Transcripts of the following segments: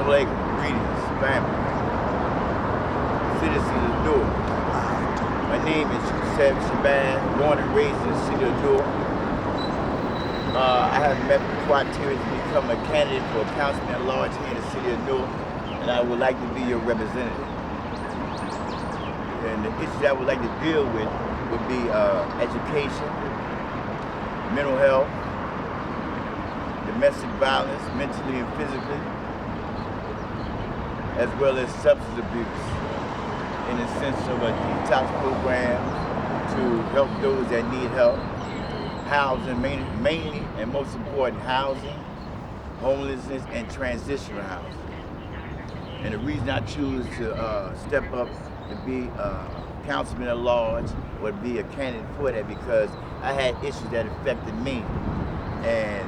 Assalamu alaikum, greetings, family, citizens of Newark. My name is Yusef Shabazz, born and raised in the city of Newark. I have met the criteria to become a candidate for councilman at large here in the city of Newark, and I would like to be your representative. And the issues I would like to deal with would be education, mental health, domestic violence, mentally and physically, as well as substance abuse, in the sense of a detox program to help those that need help, housing, mainly and most important, housing, homelessness, and transitional housing. And the reason I choose to step up to be councilman at large or be a candidate for that, because I had issues that affected me, and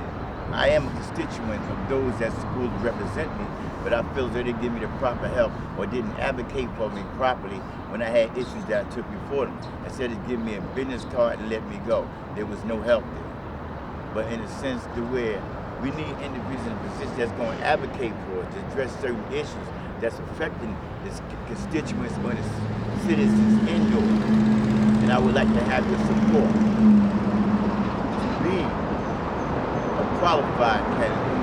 I am a constituent of those that's supposed to represent me, but I feel they didn't give me the proper help or didn't advocate for me properly when I had issues that I took before them. Instead of giving me a business card and let me go, there was no help there. But in a sense to where we need individuals in positions that's going to advocate for us, to address certain issues that's affecting the constituents or the citizens in Newark. And I would like to have your support to be a qualified candidate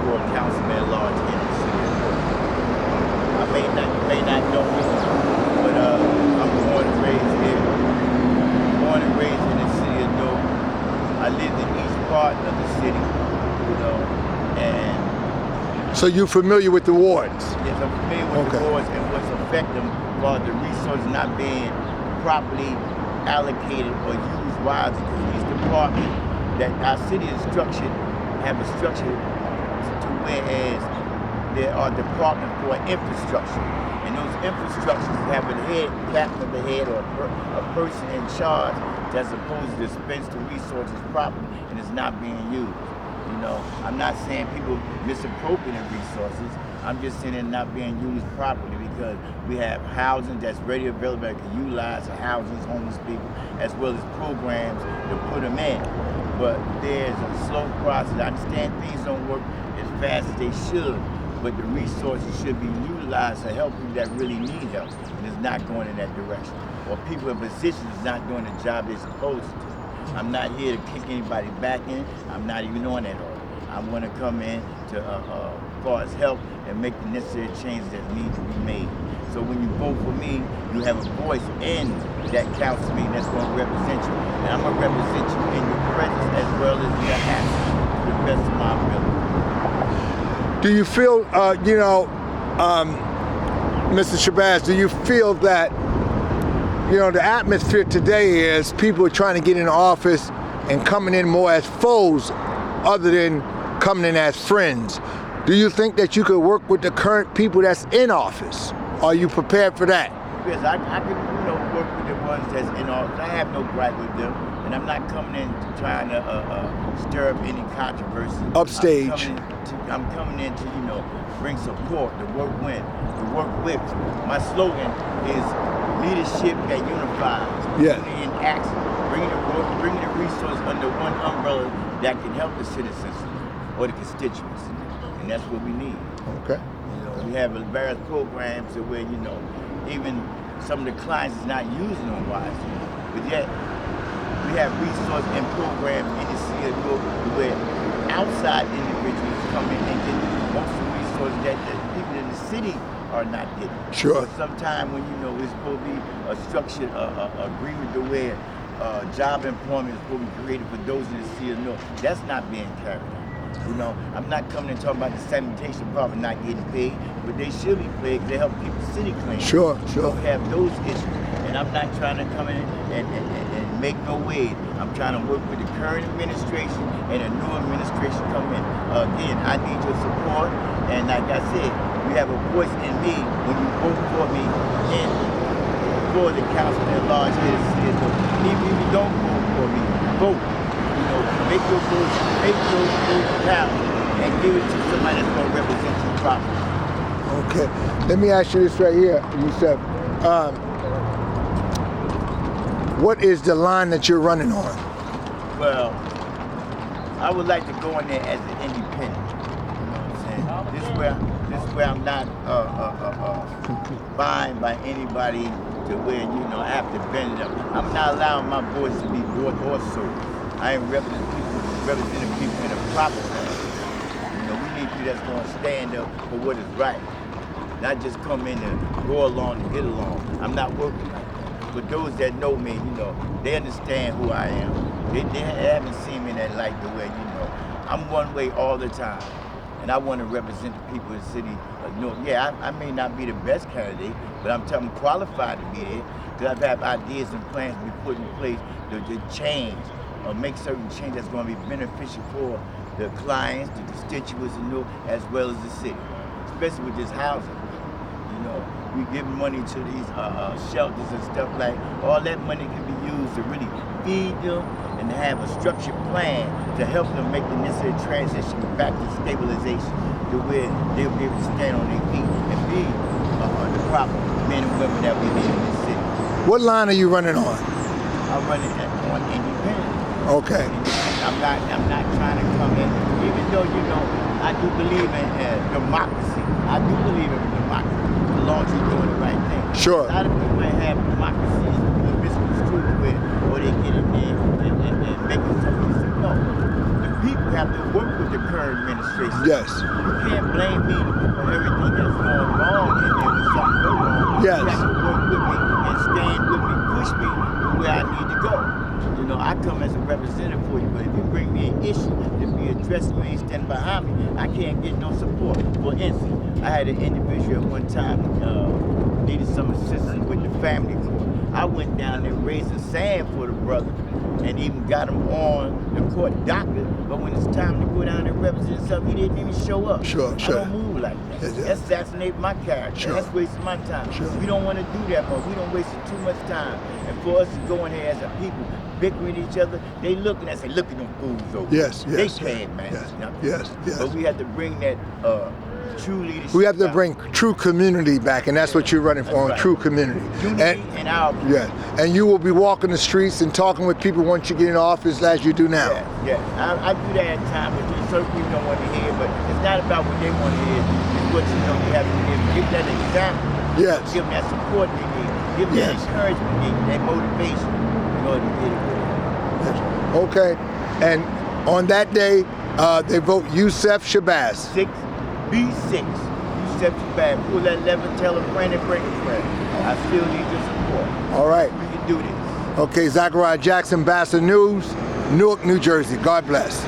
for a councilman at large in the city of Newark. You may not know me, but I'm born and raised here. Born and raised in the city of Newark. I lived in each part of the city, you know, and so you're familiar with the wards? Yes, I'm familiar with the wards and what's affecting them for the resources not being properly allocated or used wisely. Because these departments that our city is structured, have a structure to whereas there are departments for infrastructure. And those infrastructures have a head, captain of the head, or a person in charge that's supposed to dispense the resources properly, and it's not being used. You know, I'm not saying people misappropriating resources. I'm just saying they're not being used properly, because we have housing that's ready available that can utilize the housing homeless people, as well as programs to put them in. But there's a slow process. I understand things don't work as fast as they should, but the resources should be utilized to help people that really need help, and it's not going in that direction. Or people in positions not doing the job they're supposed to do. I'm not here to kick anybody back in. I'm not even on that order. I'm going to come in to, as far as help and make the necessary changes that need to be made. So when you vote for me, you have a voice in that council meeting that's going to represent you. And I'm going to represent you in your presence as well as your absence to the best of my ability. Do you feel, Mr. Shabazz, do you feel that the atmosphere today is people are trying to get in office and coming in more as foes other than coming in as friends? Do you think that you could work with the current people that's in office? Are you prepared for that? Yes, I can work with the ones that's in office. I have no gripe with them, and I'm not coming in trying to stir up any controversy. Upstage. I'm coming in to bring support, to work with. My slogan is leadership that unifies. Yeah. Unity in action. Bringing the resources under one umbrella that can help the citizens or the constituents, and that's what we need. Okay. We have various programs where even some of the clients is not using them wisely, but yet we have resources and programs in the city of Newark where outside individuals come in and get most of the resources that the people in the city are not getting. Sure. But sometimes when it's supposed to be a structured agreement to where job employment is supposed to be created for those in the city of Newark, that's not being carried out. I'm not coming and talking about the sanitation department not getting paid, but they should be paid because they help keep the city clean. Sure. We have those issues, and I'm not trying to come in and make no wave. I'm trying to work with the current administration and a new administration come in. Again, I need your support, and like I said, you have a voice in me when you vote for me for the councilman at large here in the city of Newark. Even if you don't vote for me, vote. Make your vote count and give it to somebody that's going to represent you properly. Okay. Let me ask you this right here, Yusef. What is the line that you're running on? Well, I would like to go in there as an independent. You know what I'm saying? This is where I'm not bind by anybody to where, you know, I have to bend them. I'm not allowing my voice to be bought or sold. I ain't representing people in a proper way. You know, we need people that's going to stand up for what is right. Not just come in and go along and get along. I'm not working like that. But those that know me, you know, they understand who I am. They haven't seen me in that light the way, you know. I'm one way all the time. And I want to represent the people of the city of Newark. Yeah, I may not be the best candidate, but I'm telling them qualified to be there, because I have ideas and plans to be put in place to change or make certain change that's going to be beneficial for the clients, the constituents in Newark, as well as the city, especially with this housing. You know, we give money to these shelters and stuff like, all that money can be used to really feed them and to have a structured plan to help them make the necessary transition back to stabilization to where they'll be able to stand on their feet and be the proper men and women that we need in this city. What line are you running on? I'm running on independent. Okay. I'm not trying to come in, even though, you know, I do believe in democracy. I do believe in democracy, as long as you're doing the right thing. Sure. A lot of people have democracy misconstrued with, or they get in there and make it something. No, the people have to work with the current administration. Yes. You can't blame me for everything that's going wrong in there when something goes wrong. Yes. You have to work with me and stand with me, push me to where I need to go. You know, I come as a representative for you, but if you bring me an issue to be addressed and you ain't standing behind me, I can't get no support. For instance, I had an individual at one time needed some assistance with the family court. I went down there raising sand for the brother and even got him on the court docket, but when it's time to go down and represent something, he didn't even show up. Sure. I don't move like that. Yeah. That's assassinating my character. Sure. That's wasting my time. Sure. We don't want to do that, but we don't waste too much time. And for us to go in here as a people, bickering each other, they look and they say, look at them fools over. Yes. They can, man. Yes. But we have to bring that true leadership. We have to bring true community back, and that's what you're running for, right. true community. Unity and our people. Yeah, and you will be walking the streets and talking with people once you get in office, as you do now. Yeah. I do that at times, but certain people don't want to hear. But it's not about what they want to hear. It's what you know they have to give that example. Yes. Give them that support they need. Give them that encouragement they need, that motivation in order to get it. Yes. Okay, and on that day, they vote Yusef Shabazz. 6B6. Yusef Shabazz. Pull that lever, tell a friend, and bring a friend. I still need your support. All right. We can do this. Okay, Zachariah Jackson, BASA News, Newark, New Jersey. God bless.